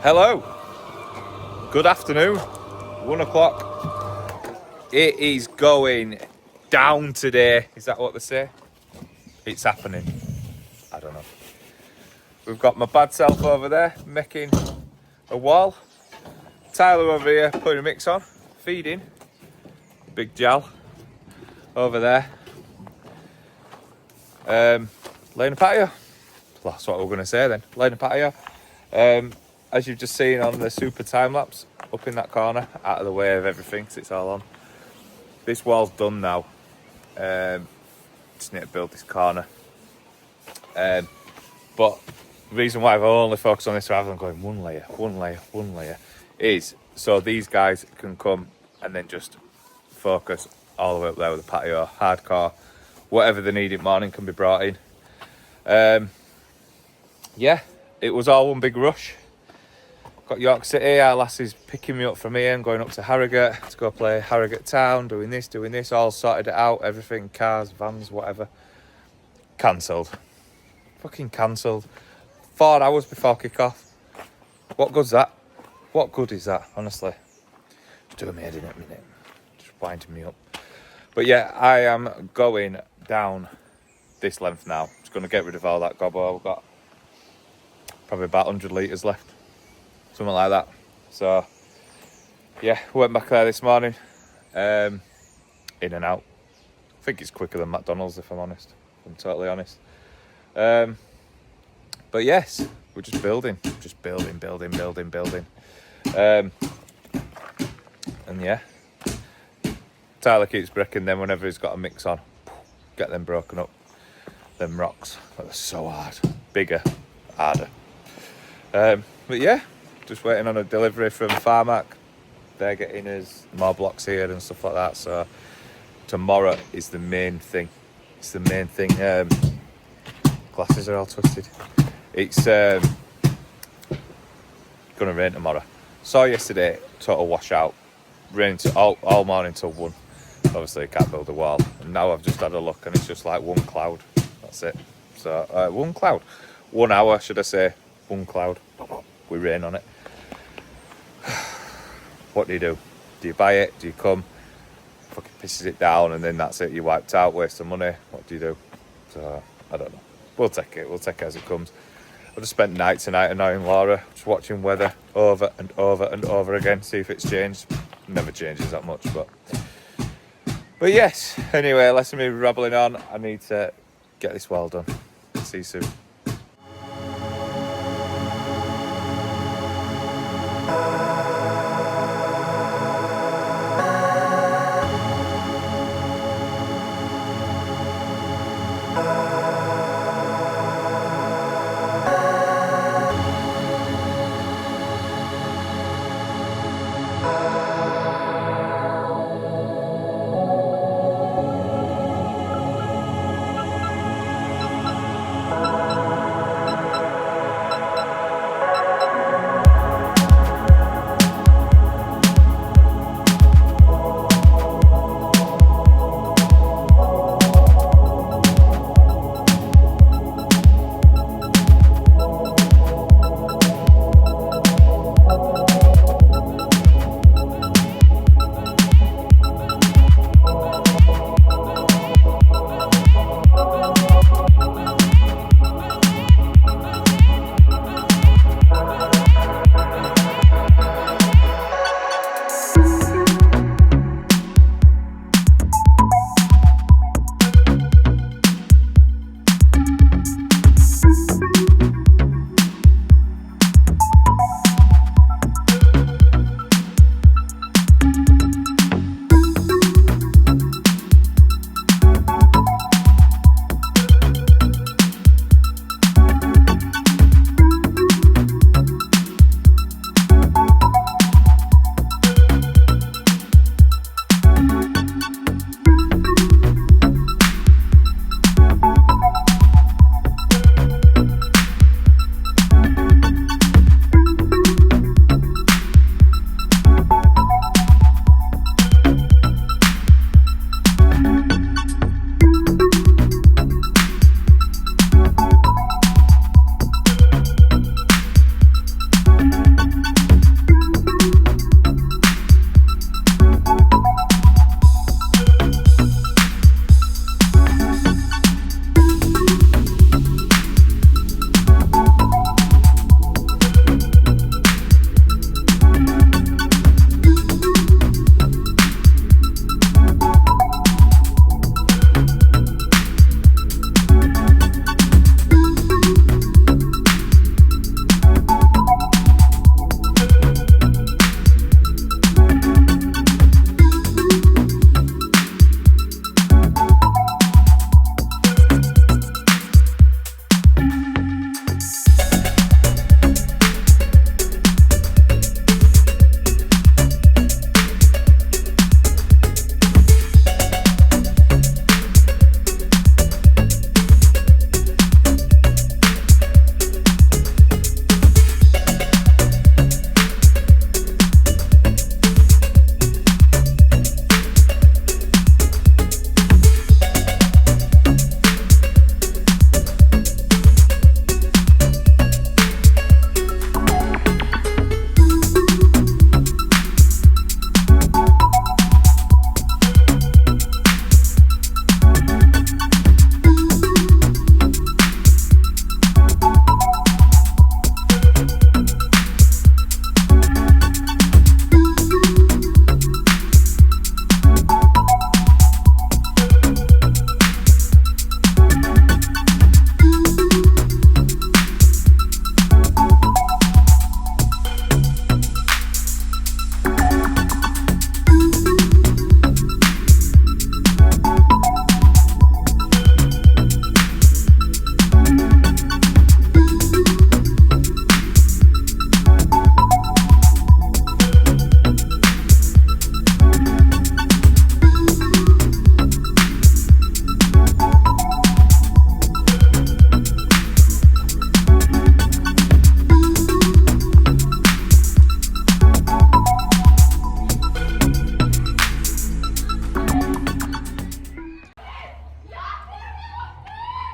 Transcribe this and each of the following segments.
Hello, good afternoon, 1 o'clock. It is going down today. Is that what they say? It's happening. I don't know. We've got my bad self over there making a wall. Tyler over here putting a mix on, feeding. Big Jal over there. Laying a patio. That's what we're going to say then. Laying a patio. As you've just seen on the super time lapse, up in that corner, out of the way of everything, because it's all on. This wall's done now. Just need to build this corner. But the reason why I've only focused on this rather than going one layer, is so these guys can come and then just focus all the way up there with the patio, hardcore, whatever they need in the morning can be brought in. Yeah, it was all one big rush. Got York City, our lassies picking me up from here and going up to Harrogate to go play Harrogate Town, doing this, all sorted it out, everything, cars, vans, whatever. Cancelled. Fucking cancelled. 4 hours before kick-off. What good's that? What good is that, honestly? Just doing my head in a minute. Just winding me up. But yeah, I am going down this length now. Just going to get rid of all that gobbo. I've got probably about 100 litres left. Something like that. So, yeah, went back there this morning. In and out. I think it's quicker than McDonald's, if I'm honest. If I'm totally honest. But yes, we're just building. Just building. And yeah. Tyler keeps breaking them whenever he's got a mix on. Get them broken up. Them rocks. They're so hard. Bigger. Harder. But yeah. Just waiting on a delivery from Farmac. They're getting us more blocks here and stuff like that. So tomorrow is the main thing. It's the main thing. Glasses are all twisted. It's gonna rain tomorrow. Saw yesterday, total washout. Rained all morning till 1. Obviously, I can't build a wall. And now I've just had a look and it's just like one cloud. That's it. So one cloud. 1 hour, should I say. One cloud. We rain on it. What do? Do you buy it? Do you come? Fucking pisses it down and then that's it. You wiped out, waste of money. What do you do? So, I don't know. We'll take it. We'll take it as it comes. I just spent night tonight annoying Laura, just watching weather over and over again, see if it's changed. Never changes that much, but yes. Anyway, less of me rabbling on. I need to get this well done. See you soon.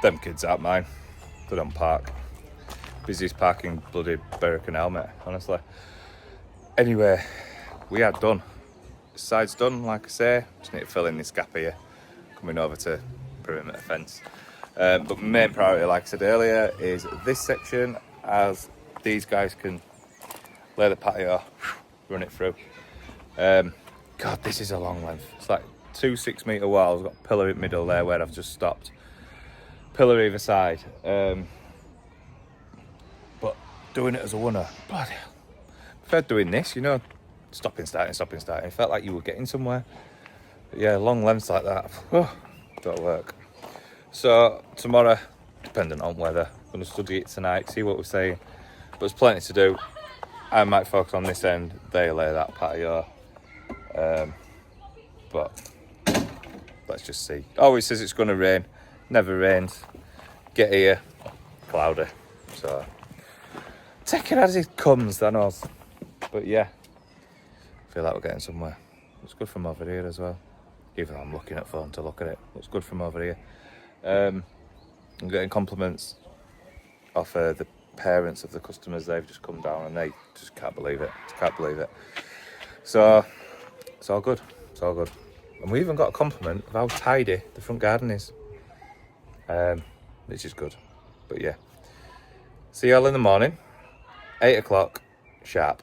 Them kids aren't mine. They don't park. Busiest parking bloody Berwick and Helmet, honestly. Anyway, we are done. This side's done, like I say. Just need to fill in this gap here. Coming over to perimeter fence. But main priority, like I said earlier, is this section, as these guys can lay the patio, run it through. God, this is a long length. It's like 2 6-metre walls, got a pillar in the middle there where I've just stopped. Pillar either side. But doing it as a runner, bloody hell. Preferred doing this, you know, stopping, starting. It felt like you were getting somewhere. But yeah, long lengths like that, don't work. So tomorrow, dependent on weather, I'm going to study it tonight, see what we're saying. But there's plenty to do. I might focus on this end, they lay that patio. But let's just see. Always says it's going to rain, never rains. Get here, cloudy. So take it as it comes, I know. But yeah, feel like we're getting somewhere. Looks good from over here as well. Even though I'm looking at phone to look at it, looks good from over here. I'm getting compliments off the parents of the customers. They've just come down and they just can't believe it. So it's all good. And we even got a compliment of how tidy the front garden is, which is good. But yeah, see you all in the morning, 8 o'clock sharp.